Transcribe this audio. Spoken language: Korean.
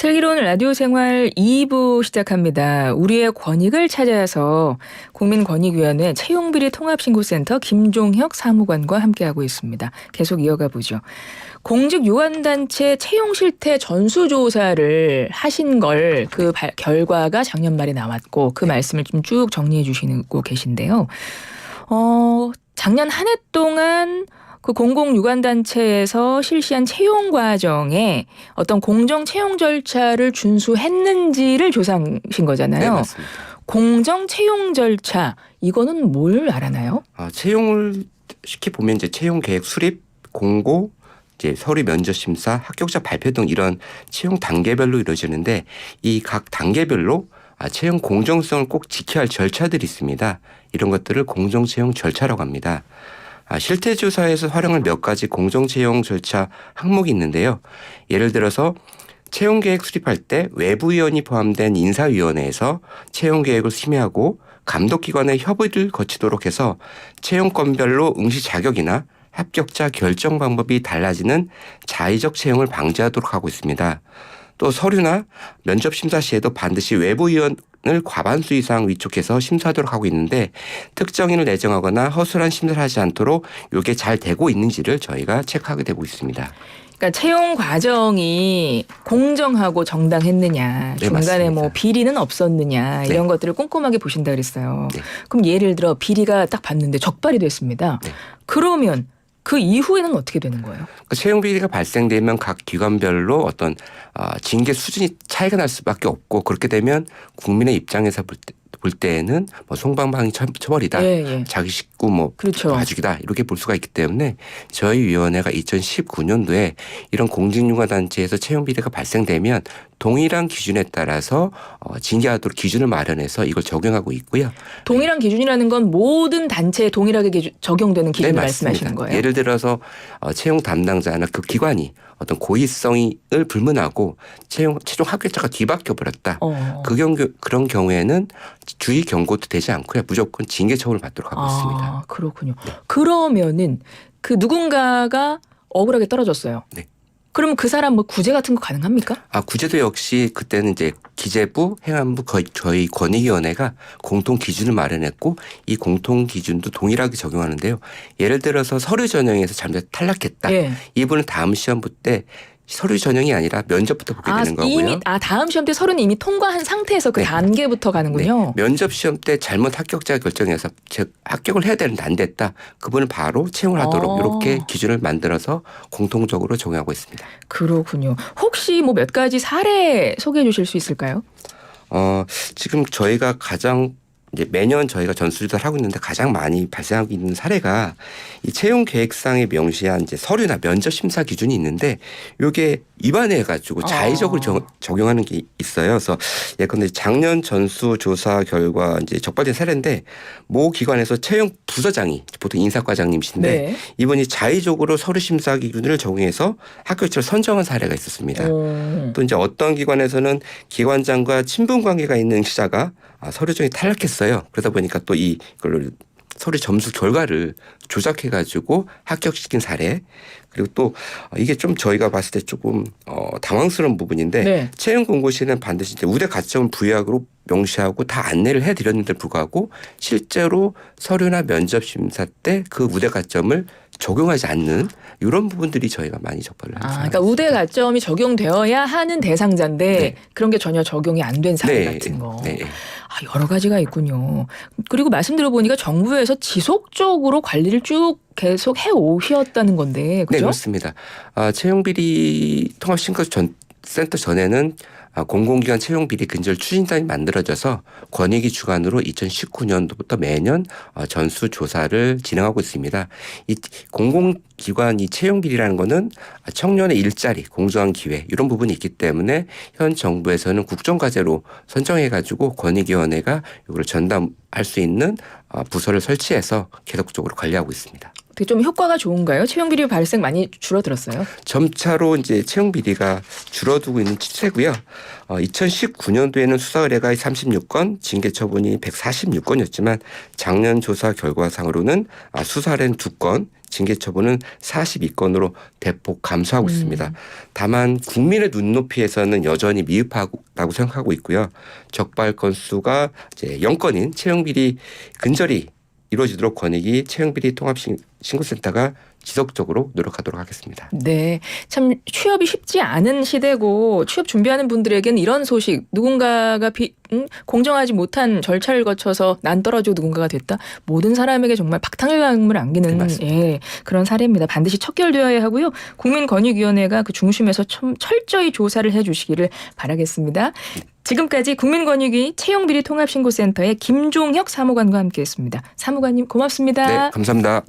슬기로운 라디오 생활 2부 시작합니다. 우리의 권익을 찾아서 국민권익위원회 채용비리 통합신고센터 김종혁 사무관과 함께하고 있습니다. 계속 이어가 보죠. 공직 유관단체 채용 실태 전수조사를 하신 걸 그 결과가 작년 말에 나왔고 그 말씀을 좀 쭉 정리해 주시고 계신데요. 작년 한 해 동안 그 공공유관단체에서 실시한 채용 과정에 어떤 공정 채용 절차를 준수했는지를 조사하신 거잖아요. 네, 맞습니다. 공정 채용 절차, 이거는 뭘 알아나요? 채용을 쉽게 보면 이제 채용 계획 수립, 공고, 이제 서류 면접 심사, 합격자 발표 등 이런 채용 단계별로 이루어지는데 이 각 단계별로 채용 공정성을 꼭 지켜야 할 절차들이 있습니다. 이런 것들을 공정 채용 절차라고 합니다. 실태조사에서 활용할 몇 가지 공정채용 절차 항목이 있는데요. 예를 들어서 채용계획 수립할 때 외부위원이 포함된 인사위원회에서 채용계획을 심의하고 감독기관의 협의를 거치도록 해서 채용건별로 응시 자격이나 합격자 결정 방법이 달라지는 자의적 채용을 방지하도록 하고 있습니다. 또 서류나 면접 심사 시에도 반드시 외부위원을 과반수 이상 위촉해서 심사하도록 하고 있는데 특정인을 내정하거나 허술한 심사를 하지 않도록 이게 잘 되고 있는지를 저희가 체크하게 되고 있습니다. 그러니까 채용 과정이 공정하고 정당했느냐, 네, 중간에 맞습니다. 뭐 비리는 없었느냐 이런 것들을 꼼꼼하게 보신다 그랬어요. 네. 그럼 예를 들어 비리가 딱 봤는데 적발이 됐습니다. 네. 그러면 그 이후에는 어떻게 되는 거예요? 채용 비리가 발생되면 각 기관별로 어떤 징계 수준이 차이가 날 수밖에 없고 그렇게 되면 국민의 입장에서 볼 때에는 뭐 송방망이 처벌이다, 자기 식구 뭐 그렇죠. 봐주기다 이렇게 볼 수가 있기 때문에 저희 위원회가 2019년도에 이런 공직유관단체에서 채용 비리가 발생되면 동일한 기준에 따라서 징계하도록 기준을 마련해서 이걸 적용하고 있고요. 동일한 기준이라는 건 모든 단체에 동일하게 적용되는 기준을 네, 말씀하시는 거예요? 예를 들어서 채용 담당자나 그 기관이 어떤 고의성을 불문하고 최종 합격자가 뒤바뀌어 버렸다. 그런 경우에는 주의 경고도 되지 않고요. 무조건 징계 처분을 받도록 하고 있습니다. 그렇군요. 네. 그러면은 그 누군가가 억울하게 떨어졌어요. 네. 그러면 그 사람 뭐 구제 같은 거 가능합니까? 구제도 역시 그때는 이제 기재부, 행안부, 저희 권익위원회가 공통 기준을 마련했고 이 공통 기준도 동일하게 적용하는데요. 예를 들어서 서류 전형에서 잠시 탈락했다. 이분은 다음 시험부 때 서류 전형이 아니라 면접부터 보게 되는 거고요. 다음 시험 때 서류는 이미 통과한 상태에서 그 단계부터 가는군요. 네. 면접 시험 때 잘못 합격자 결정해서 즉 합격을 해야 되는데 안 됐다. 그분은 바로 채용을 하도록 이렇게 기준을 만들어서 공통적으로 적용하고 있습니다. 그렇군요. 혹시 뭐 몇 가지 사례 소개해 주실 수 있을까요? 지금 저희가 가장 이제 매년 저희가 전수조사를 하고 있는데 가장 많이 발생하고 있는 사례가 이 채용 계획상에 명시한 이제 서류나 면접 심사 기준이 있는데 이게 위반해 가지고 자의적으로 적용하는 게 있어요. 그래서 예컨대 작년 전수조사 결과 이제 적발된 사례인데 모 기관에서 채용 부서장이 보통 인사과장님이신데 이분이 자의적으로 서류 심사 기준을 적용해서 합격자를 선정한 사례가 있었습니다. 또 이제 어떤 기관에서는 기관장과 친분 관계가 있는 응시자가 서류 중에 탈락했어요. 그러다 보니까 또 이걸 서류 점수 결과를 조작해가지고 합격시킨 사례. 그리고 또 이게 좀 저희가 봤을 때 조금 당황스러운 부분인데 채용 공고 시에는 반드시 이제 우대 가점을 부여하고 명시하고 다 안내를 해드렸는데 불구하고 실제로 서류나 면접 심사 때 그 우대 가점을 적용하지 않는 이런 부분들이 저희가 많이 적발을 하고 있습니다. 그러니까 우대 가점이 적용되어야 하는 대상자인데 그런 게 전혀 적용이 안 된 사례 같은 거. 여러 가지가 있군요. 그리고 말씀 들어보니까 정부에서 지속적으로 관리를 쭉 계속 해오셨다는 건데, 그죠? 네, 그렇습니다. 채용비리 통합신고센터 전에는 공공기관 채용비리 근절 추진단이 만들어져서 권익위 주관으로 2019년도부터 매년 전수조사를 진행하고 있습니다. 이 공공기관 이 채용비리라는 거는 청년의 일자리, 공정한 기회 이런 부분이 있기 때문에 현 정부에서는 국정과제로 선정해가지고 권익위원회가 이걸 전담할 수 있는 부서를 설치해서 계속적으로 관리하고 있습니다. 되게 좀 효과가 좋은가요? 채용 비리 발생 많이 줄어들었어요? 점차로 이제 채용 비리가 줄어들고 있는 추세고요. 2019년도에는 수사 의뢰가 36건, 징계 처분이 146건이었지만 작년 조사 결과상으로는 수사 의뢰는 2건, 징계 처분은 42건으로 대폭 감소하고 있습니다. 다만 국민의 눈높이에서는 여전히 미흡하다고 생각하고 있고요. 적발 건수가 이제 0건인 채용비리 근절이 이루어지도록 권익위 채용비리 통합신고센터가 지속적으로 노력하도록 하겠습니다. 네. 참 취업이 쉽지 않은 시대고 취업 준비하는 분들에게는 이런 소식 누군가가 공정하지 못한 절차를 거쳐서 난 떨어지고 누군가가 됐다. 모든 사람에게 정말 박탈감을 안기는 네, 그런 사례입니다. 반드시 척결되어야 하고요. 국민권익위원회가 그 중심에서 철저히 조사를 해 주시기를 바라겠습니다. 지금까지 국민권익위 채용비리 통합신고센터의 김종혁 사무관과 함께했습니다. 사무관님 고맙습니다. 네, 감사합니다.